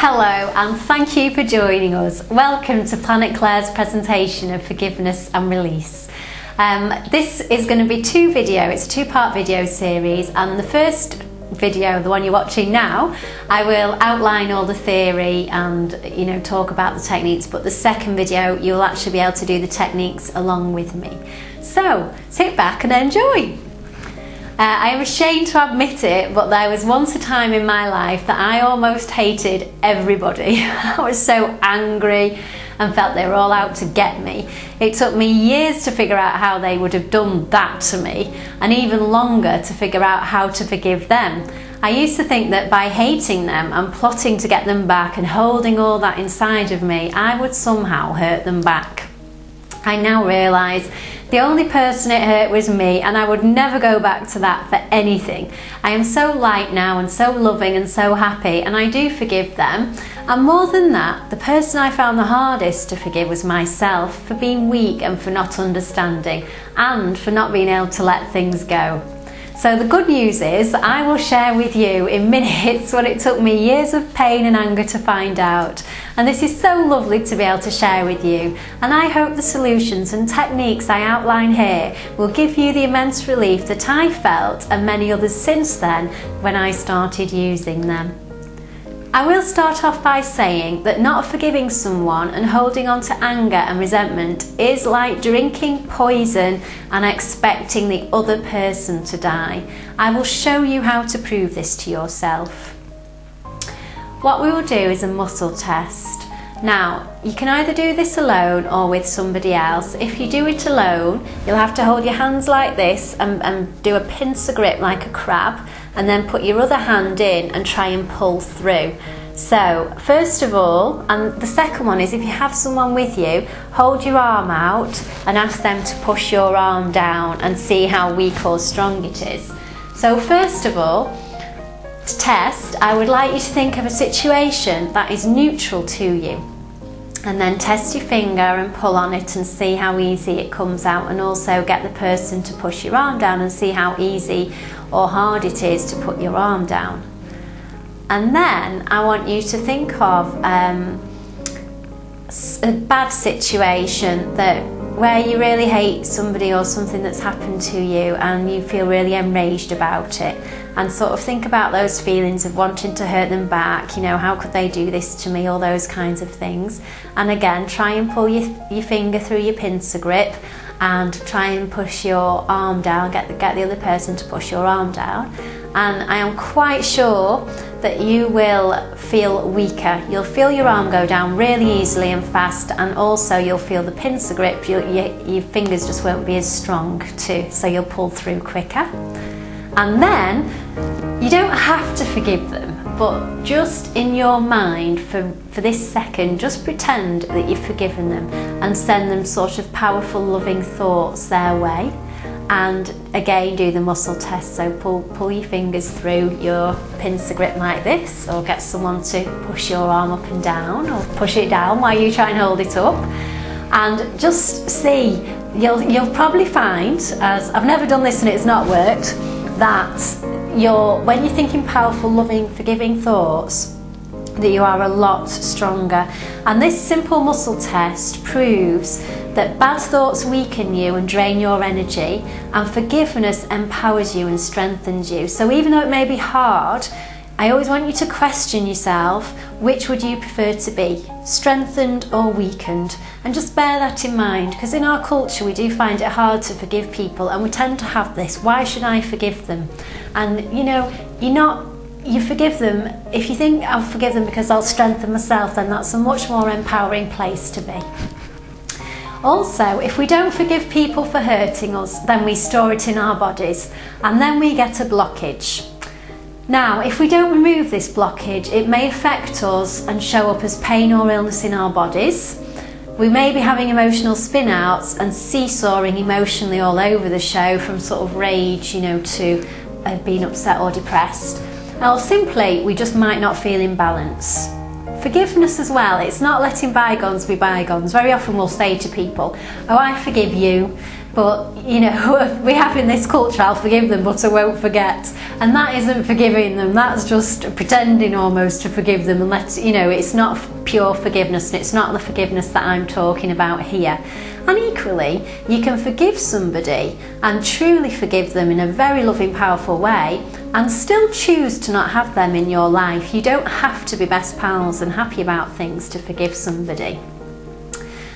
Hello and thank you for joining us. Welcome to Planet Claire's presentation of forgiveness and release. This is going to be it's a two-part video series, and the first video, the one you're watching now, I will outline all the theory and talk about the techniques, but the second video you'll actually be able to do the techniques along with me. So sit back and enjoy. I am ashamed to admit it, but there was once a time in my life that I almost hated everybody. I was so angry and felt they were all out to get me. It took me years to figure out how they would have done that to me, and even longer to figure out how to forgive them. I used to think that by hating them and plotting to get them back and holding all that inside of me, I would somehow hurt them back. I now realise the only person it hurt was me, and I would never go back to that for anything. I am so light now and so loving and so happy, and I do forgive them. And more than that, the person I found the hardest to forgive was myself, for being weak and for not understanding and for not being able to let things go. So the good news is I will share with you in minutes what it took me years of pain and anger to find out. And this is so lovely to be able to share with you. And I hope the solutions and techniques I outline here will give you the immense relief that I felt, and many others since then, when I started using them. I will start off by saying that not forgiving someone and holding on to anger and resentment is like drinking poison and expecting the other person to die. I will show you how to prove this to yourself. What we will do is a muscle test. Now, you can either do this alone or with somebody else. If you do it alone, you'll have to hold your hands like this and do a pincer grip like a crab, and then put your other hand in and try and pull through. So first of all, and the second one is, if you have someone with you, hold your arm out and ask them to push your arm down and see how weak or strong it is. So first of all, to test, I would like you to think of a situation that is neutral to you, and then test your finger and pull on it and see how easy it comes out, and also get the person to push your arm down and see how easy or hard it is to put your arm down. And then I want you to think of a bad situation where you really hate somebody or something that's happened to you and you feel really enraged about it, and sort of think about those feelings of wanting to hurt them back, how could they do this to me, all those kinds of things. And again, try and pull your finger through your pincer grip and try and push your arm down, get the other person to push your arm down. And I am quite sure that you will feel weaker. You'll feel your arm go down really easily and fast, and also you'll feel the pincer grip, your fingers just won't be as strong too, so you'll pull through quicker. And then you don't have to forgive them, but just in your mind for this second, just pretend that you've forgiven them and send them sort of powerful, loving thoughts their way. And again, do the muscle test. So pull your fingers through your pincer grip like this, or get someone to push your arm up and down, or push it down while you try and hold it up. And just see, you'll probably find, as I've never done this and it's not worked, that when you're thinking powerful, loving, forgiving thoughts, that you are a lot stronger. And this simple muscle test proves that bad thoughts weaken you and drain your energy, and forgiveness empowers you and strengthens you. So even though it may be hard, I always want you to question yourself, which would you prefer to be, strengthened or weakened? And just bear that in mind, because in our culture we do find it hard to forgive people, and we tend to have this, why should I forgive them? And you forgive them, if you think I'll forgive them because I'll strengthen myself, then that's a much more empowering place to be. Also, if we don't forgive people for hurting us, then we store it in our bodies, and then we get a blockage. Now, if we don't remove this blockage, it may affect us and show up as pain or illness in our bodies. We may be having emotional spin-outs and seesawing emotionally all over the show, from sort of rage, to being upset or depressed. Or simply, we just might not feel in balance. Forgiveness as well, it's not letting bygones be bygones. Very often we'll say to people, oh, I forgive you, but you know, we have in this culture, I'll forgive them but I won't forget, and that isn't forgiving them, that's just pretending almost to forgive them, and you know, it's not pure forgiveness, and it's not the forgiveness that I'm talking about here. And equally, you can forgive somebody and truly forgive them in a very loving, powerful way, and still choose to not have them in your life. You don't have to be best pals and happy about things to forgive somebody.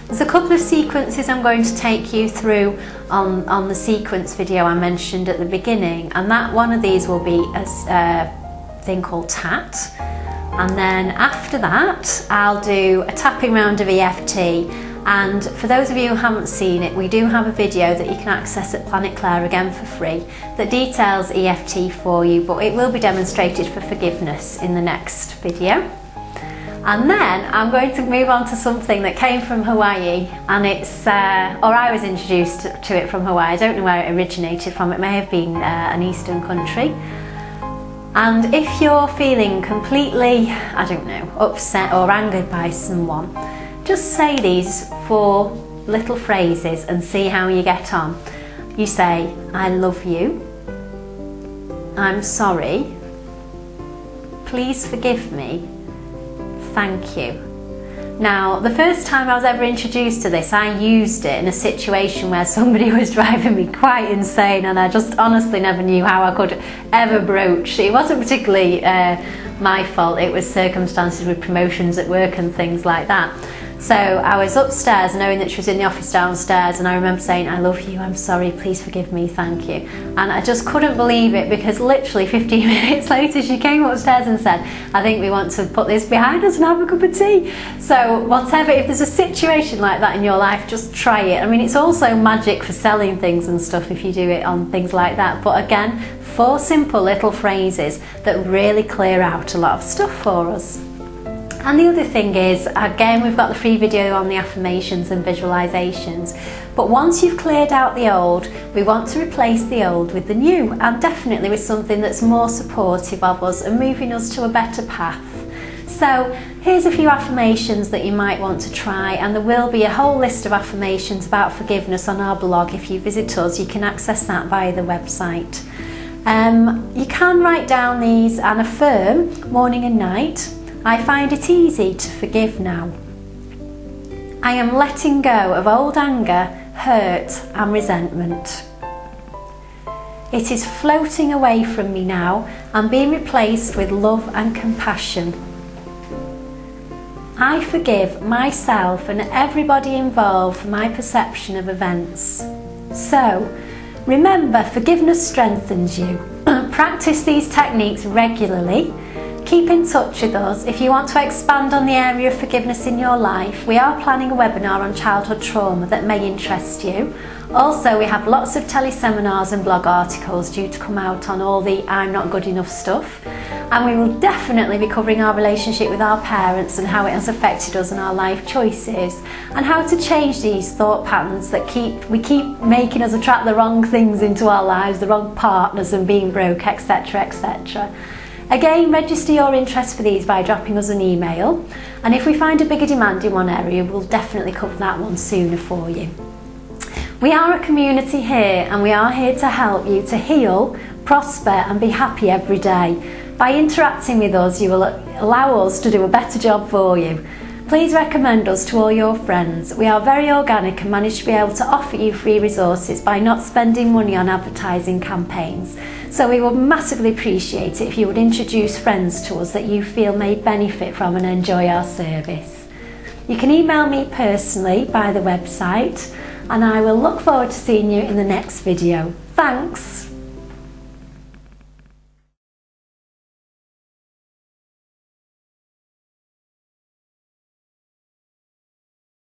There's a couple of sequences I'm going to take you through on the sequence video I mentioned at the beginning, and that one of these will be a thing called TAT, and then after that I'll do a tapping round of EFT. And for those of you who haven't seen it, we do have a video that you can access at Planet Claire, again for free, that details EFT for you, but it will be demonstrated for forgiveness in the next video. And then I'm going to move on to something that came from Hawaii, and it's, or I was introduced to it from Hawaii. I don't know where it originated from, it may have been an Eastern country. And if you're feeling completely, I don't know, upset or angered by someone, just say these 4 little phrases and see how you get on. You say, I love you, I'm sorry, please forgive me, thank you. Now, the first time I was ever introduced to this, I used it in a situation where somebody was driving me quite insane, and I just honestly never knew how I could ever broach. It wasn't particularly my fault, it was circumstances with promotions at work and things like that. So I was upstairs knowing that she was in the office downstairs, and I remember saying, I love you, I'm sorry, please forgive me, thank you. And I just couldn't believe it, because literally 15 minutes later she came upstairs and said, I think we want to put this behind us and have a cup of tea. So whatever, if there's a situation like that in your life, just try it. I mean, it's also magic for selling things and stuff if you do it on things like that. But again, 4 simple little phrases that really clear out a lot of stuff for us. And the other thing is, again, we've got the free video on the affirmations and visualizations, but once you've cleared out the old, we want to replace the old with the new, and definitely with something that's more supportive of us and moving us to a better path. So here's a few affirmations that you might want to try, and there will be a whole list of affirmations about forgiveness on our blog. If you visit us, you can access that via the website. You can write down these and affirm morning and night. I find it easy to forgive now. I am letting go of old anger, hurt and resentment. It is floating away from me now and being replaced with love and compassion. I forgive myself and everybody involved for my perception of events. So, remember, forgiveness strengthens you. Practice these techniques regularly. Keep in touch with us. If you want to expand on the area of forgiveness in your life, we are planning a webinar on childhood trauma that may interest you. Also, we have lots of teleseminars and blog articles due to come out on all the I'm not good enough stuff. And we will definitely be covering our relationship with our parents and how it has affected us and our life choices, and how to change these thought patterns that keep making us attract the wrong things into our lives, the wrong partners and being broke, etc, etc. Again, register your interest for these by dropping us an email, and if we find a bigger demand in one area, we'll definitely cover that one sooner for you. We are a community here, and we are here to help you to heal, prosper and be happy every day. By interacting with us, you will allow us to do a better job for you. Please recommend us to all your friends. We are very organic and manage to be able to offer you free resources by not spending money on advertising campaigns. So we would massively appreciate it if you would introduce friends to us that you feel may benefit from and enjoy our service. You can email me personally by the website, and I will look forward to seeing you in the next video. Thanks!